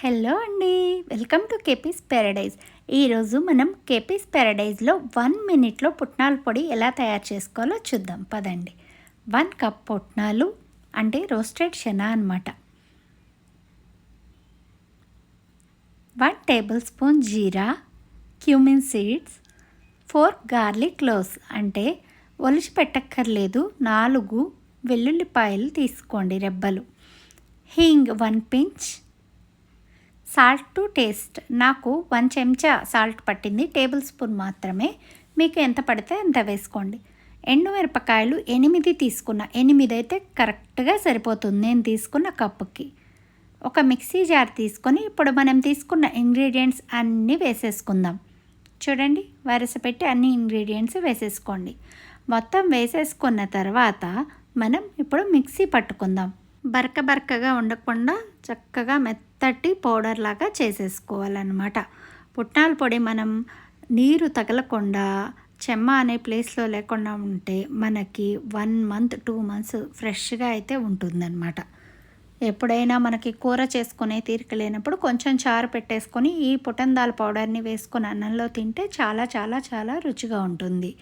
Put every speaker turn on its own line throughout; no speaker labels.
Hello అండి, welcome to KP's Paradise. ఈరోజు మనం కేపీస్ ప్యారడైజ్లో 1 మినిట్లో పుట్నాల పొడి ఎలా తయారు చేసుకోవాలో చూద్దాం పదండి. 1 కప్ పుట్నాలు అంటే రోస్టెడ్ శనా అన్నమాట. 1 టేబుల్ స్పూన్ జీరా, క్యూమిన్ సీడ్స్, 4 గార్లిక్ క్లోవ్స్ అంటే ఒలిచి పెట్టక్కర్లేదు, 4 వెల్లుల్లిపాయలు తీసుకోండి రెబ్బలు, hinge 1 pinch, salt to taste. నాకు 1 చెంచా సాల్ట్ పట్టింది, టేబుల్ స్పూన్ మాత్రమే, మీకు ఎంత పడితే అంత వేసుకోండి. ఎండుమిరపకాయలు 8 తీసుకున్న, 8 అయితే కరెక్ట్గా సరిపోతుంది నేను తీసుకున్న కప్పుకి. ఒక మిక్సీ జార్ తీసుకొని ఇప్పుడు మనం తీసుకున్న ఇంగ్రీడియంట్స్ అన్నీ వేసేసుకుందాం. చూడండి, వరుస పెట్టి అన్ని ఇంగ్రీడియంట్స్ వేసేసుకోండి. మొత్తం వేసేసుకున్న తర్వాత మనం ఇప్పుడు మిక్సీ పట్టుకుందాం. బరకగా ఉండకుండా చక్కగా మెత్తటి పౌడర్ లాగా చేసేసుకోవాలన్నమాట. పుట్నాల పొడి మనం నీరు తగలకుండా చెమ్మ అనే ప్లేస్లో లేకుండా ఉంటే మనకి 1 మంత్ 2 మంత్స్ ఫ్రెష్గా అయితే ఉంటుందన్నమాట. ఎప్పుడైనా మనకి కూర చేసుకునే తీరిక లేనప్పుడు కొంచెం చారు పెట్టేసుకొని ఈ పుటందాల పౌడర్ని వేసుకొని అన్నంలో తింటే చాలా చాలా చాలా రుచిగా ఉంటుంది.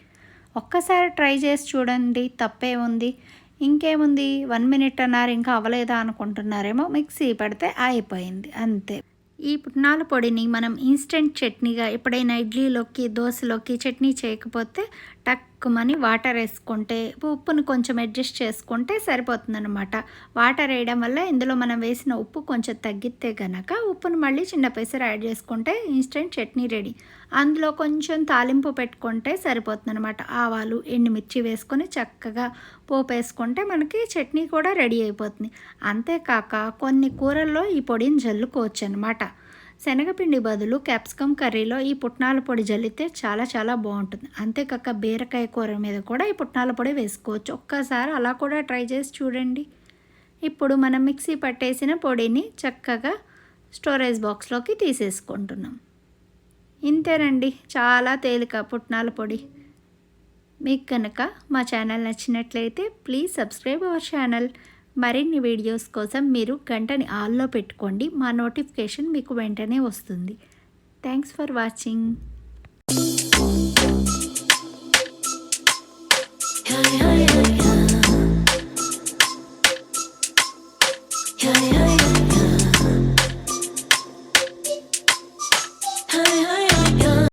ఒక్కసారి ట్రై చేసి చూడండి, తప్పే ఉంది. ఇంకేముంది, 1 మినిట్ అన్నారు ఇంకా అవ్వలేదా అనుకుంటున్నారేమో, మిక్సీ పడితే అయిపోయింది అంతే. ఈ పుట్నాల పొడిని మనం ఇన్స్టెంట్ చట్నీగా ఎప్పుడైనా ఇడ్లీలోకి దోశలోకి చట్నీ చేయకపోతే టక్కుమని వాటర్ వేసుకుంటే ఉప్పుని కొంచెం అడ్జస్ట్ చేసుకుంటే సరిపోతుందన్నమాట. వాటర్ వేయడం వల్ల ఇందులో మనం వేసిన ఉప్పు కొంచెం తగ్గితే గనక ఉప్పును మళ్ళీ చిన్న పెసర యాడ్ చేసుకుంటే ఇన్స్టెంట్ చట్నీ రెడీ. అందులో కొంచెం తాలింపు పెట్టుకుంటే సరిపోతుందన్నమాట. ఆవాలు ఎండుమిర్చి వేసుకొని చక్కగా పోపు వేసుకుంటే మనకి చట్నీ కూడా రెడీ అయిపోతుంది. అంతేకాక కొన్ని కూరల్లో ఈ పొడిని జల్లుకోవచ్చు అనమాట. శనగపిండి బదులు క్యాప్సికమ్ కర్రీలో ఈ పుట్నాల పొడి జల్లితే చాలా చాలా బాగుంటుంది. అంతేకాక బీరకాయ కూర మీద కూడా ఈ పుట్నాల పొడి వేసుకోవచ్చు. ఒక్కసారి అలా కూడా ట్రై చేసి చూడండి. ఇప్పుడు మనం మిక్సీ పట్టేసిన పొడిని చక్కగా స్టోరేజ్ బాక్స్లోకి తీసేసుకుంటున్నాం. ఇంతేనండి, చాలా తేలిక పుట్నాల పొడి. మీకు కనుక మా ఛానల్ నచ్చినట్లయితే ప్లీజ్ సబ్స్క్రైబ్ అవర్ ఛానల్. మరిన్ని వీడియోస్ కోసం మీరు గంటని ఆల్లో పెట్టుకోండి, మా నోటిఫికేషన్ మీకు వెంటనే వస్తుంది. Thanks for watching.